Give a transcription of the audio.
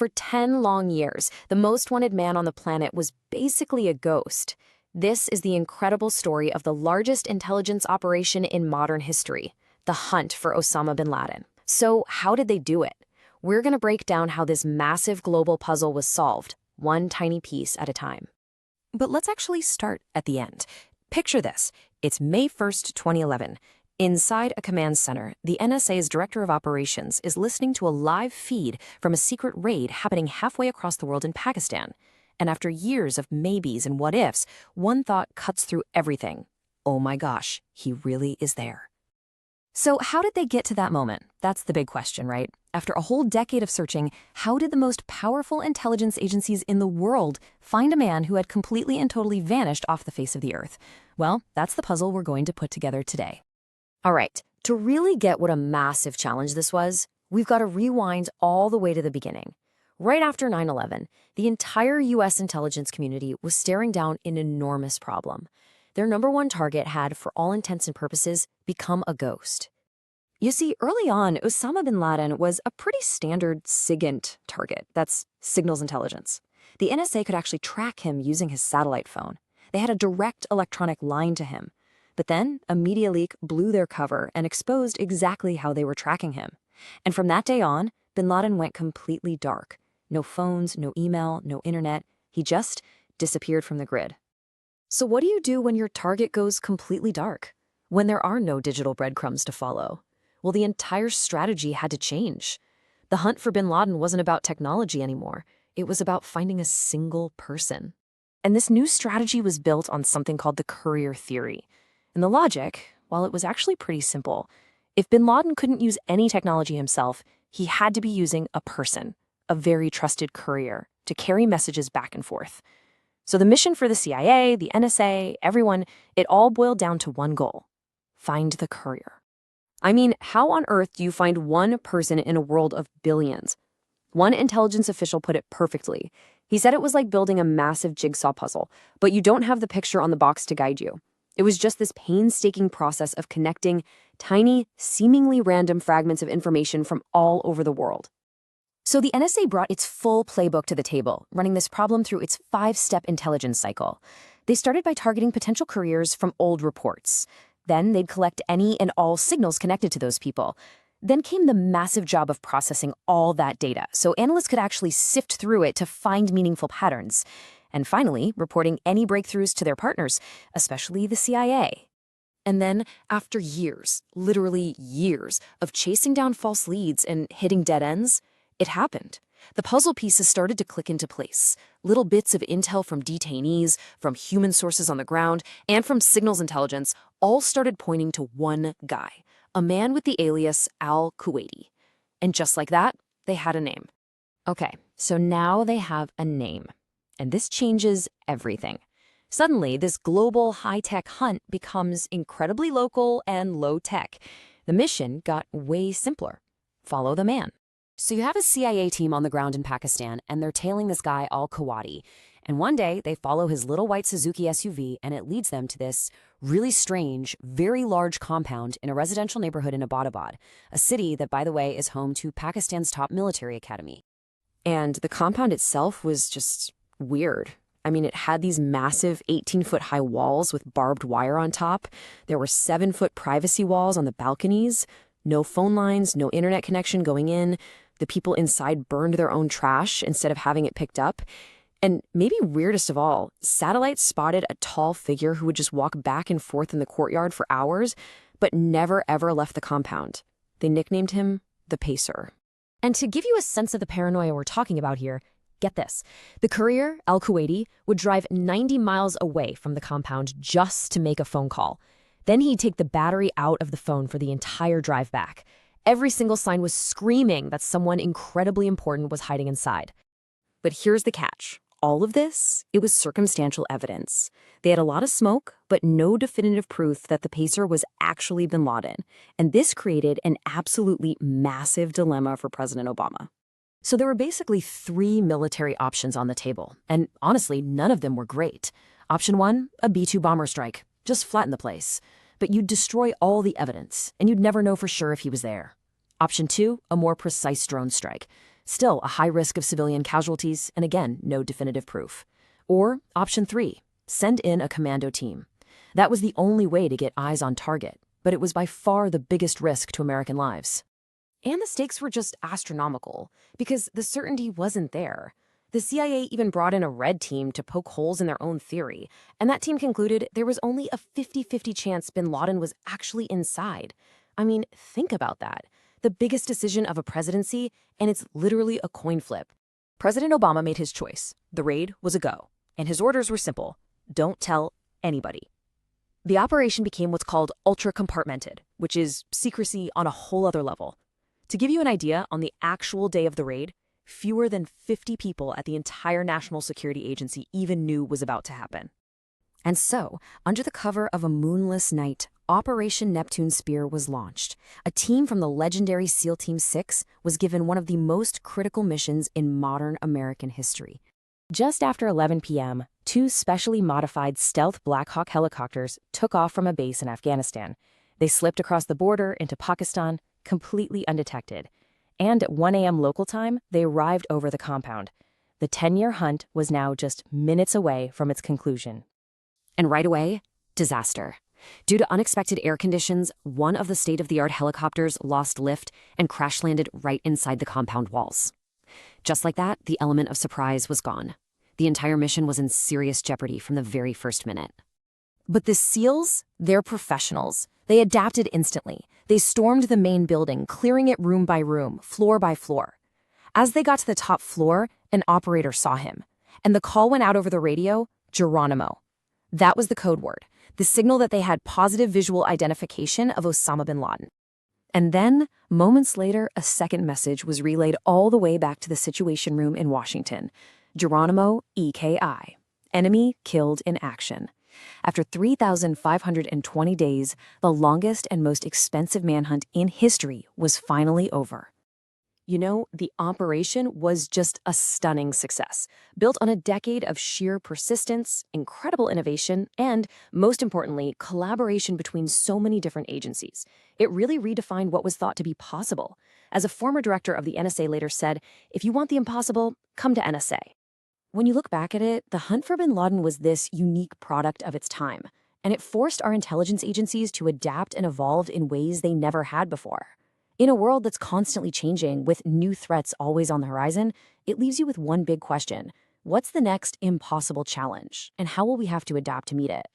For 10 long years, the most wanted man on the planet was basically a ghost. This is the incredible story of the largest intelligence operation in modern history, the hunt for Osama bin Laden. So how did they do it? We're going to break down how this massive global puzzle was solved, one tiny piece at a time. But let's actually start at the end. Picture this. It's May 1st, 2011. Inside a command center, the NSA's director of operations is listening to a live feed from a secret raid happening halfway across the world in Pakistan. And after years of maybes and what-ifs, one thought cuts through everything. Oh my gosh, he really is there. So how did they get to that moment? That's the big question, right? After a whole decade of searching, how did the most powerful intelligence agencies in the world find a man who had completely and totally vanished off the face of the earth? Well, that's the puzzle we're going to put together today. All right, to really get what a massive challenge this was, we've got to rewind all the way to the beginning. Right after 9/11, the entire U.S. intelligence community was staring down an enormous problem. Their number one target had, for all intents and purposes, become a ghost. You see, early on, Osama bin Laden was a pretty standard SIGINT target. That's signals intelligence. The NSA could actually track him using his satellite phone. They had a direct electronic line to him. But then, a media leak blew their cover and exposed exactly how they were tracking him. And from that day on, bin Laden went completely dark. No phones, no email, no internet. He just disappeared from the grid. So what do you do when your target goes completely dark? When there are no digital breadcrumbs to follow? Well, the entire strategy had to change. The hunt for bin Laden wasn't about technology anymore. It was about finding a single person. And this new strategy was built on something called the Courier theory. And the logic, while it was actually pretty simple, if bin Laden couldn't use any technology himself, he had to be using a person, a very trusted courier, to carry messages back and forth. So the mission for the CIA, the NSA, everyone, it all boiled down to one goal: find the courier. I mean, how on earth do you find one person in a world of billions? One intelligence official put it perfectly. He said it was like building a massive jigsaw puzzle, but you don't have the picture on the box to guide you. It was just this painstaking process of connecting tiny, seemingly random fragments of information from all over the world. So the NSA brought its full playbook to the table, running this problem through its 5-step intelligence cycle. They started by targeting potential couriers from old reports. Then they'd collect any and all signals connected to those people. Then came the massive job of processing all that data, so analysts could actually sift through it to find meaningful patterns. And finally, reporting any breakthroughs to their partners, especially the CIA. And then, after years, literally years, of chasing down false leads and hitting dead ends, it happened. The puzzle pieces started to click into place. Little bits of intel from detainees, from human sources on the ground, and from signals intelligence all started pointing to one guy, a man with the alias al-Kuwaiti. And just like that, they had a name. Okay, so now they have a name. And this changes everything. Suddenly, this global high-tech hunt becomes incredibly local and low-tech. The mission got way simpler. Follow the man. So you have a CIA team on the ground in Pakistan, and they're tailing this guy al-Kuwaiti. And one day, they follow his little white Suzuki SUV, and it leads them to this really strange, very large compound in a residential neighborhood in Abbottabad, a city that, by the way, is home to Pakistan's top military academy. And the compound itself was just weird. I mean, it had these massive 18-foot-high walls with barbed wire on top. There were 7-foot privacy walls on the balconies. No phone lines, no internet connection going in. The people inside burned their own trash instead of having it picked up. And maybe weirdest of all, satellites spotted a tall figure who would just walk back and forth in the courtyard for hours, but never ever left the compound. They nicknamed him the Pacer. And to give you a sense of the paranoia we're talking about here, get this. The courier, al-Kuwaiti, would drive 90 miles away from the compound just to make a phone call. Then he'd take the battery out of the phone for the entire drive back. Every single sign was screaming that someone incredibly important was hiding inside. But here's the catch. All of this, it was circumstantial evidence. They had a lot of smoke, but no definitive proof that the Pacer was actually bin Laden. And this created an absolutely massive dilemma for President Obama. So there were basically 3 military options on the table, and honestly, none of them were great. Option 1, a B-2 bomber strike. Just flatten the place. But you'd destroy all the evidence, and you'd never know for sure if he was there. Option 2, a more precise drone strike. Still, a high risk of civilian casualties, and again, no definitive proof. Or option 3, send in a commando team. That was the only way to get eyes on target, but it was by far the biggest risk to American lives. And the stakes were just astronomical, because the certainty wasn't there. The CIA even brought in a red team to poke holes in their own theory, and that team concluded there was only a 50-50 chance bin Laden was actually inside. I mean, think about that. The biggest decision of a presidency, and it's literally a coin flip. President Obama made his choice. The raid was a go, and his orders were simple: don't tell anybody. The operation became what's called ultra-compartmented, which is secrecy on a whole other level. To give you an idea, on the actual day of the raid, fewer than 50 people at the entire National Security Agency even knew was about to happen. And so, under the cover of a moonless night, Operation Neptune Spear was launched. A team from the legendary SEAL Team 6 was given one of the most critical missions in modern American history. Just after 11 p.m., 2 specially modified stealth Black Hawk helicopters took off from a base in Afghanistan. They slipped across the border into Pakistan, completely undetected. And at 1 a.m. local time, they arrived over the compound. The 10-year hunt was now just minutes away from its conclusion. And right away, disaster. Due to unexpected air conditions, one of the state-of-the-art helicopters lost lift and crash-landed right inside the compound walls. Just like that, the element of surprise was gone. The entire mission was in serious jeopardy from the very first minute. But the SEALs, they're professionals. They adapted instantly. They stormed the main building, clearing it room by room, floor by floor. As they got to the top floor, an operator saw him, and the call went out over the radio: Geronimo. That was the code word, the signal that they had positive visual identification of Osama bin Laden. And then, moments later, a second message was relayed all the way back to the Situation Room in Washington. Geronimo, EKI. Enemy killed in action. After 3,520 days, the longest and most expensive manhunt in history was finally over. You know, the operation was just a stunning success, built on a decade of sheer persistence, incredible innovation, and, most importantly, collaboration between so many different agencies. It really redefined what was thought to be possible. As a former director of the NSA later said, "If you want the impossible, come to NSA." When you look back at it, the hunt for bin Laden was this unique product of its time, and it forced our intelligence agencies to adapt and evolve in ways they never had before. In a world that's constantly changing, with new threats always on the horizon, it leaves you with one big question: what's the next impossible challenge, and how will we have to adapt to meet it?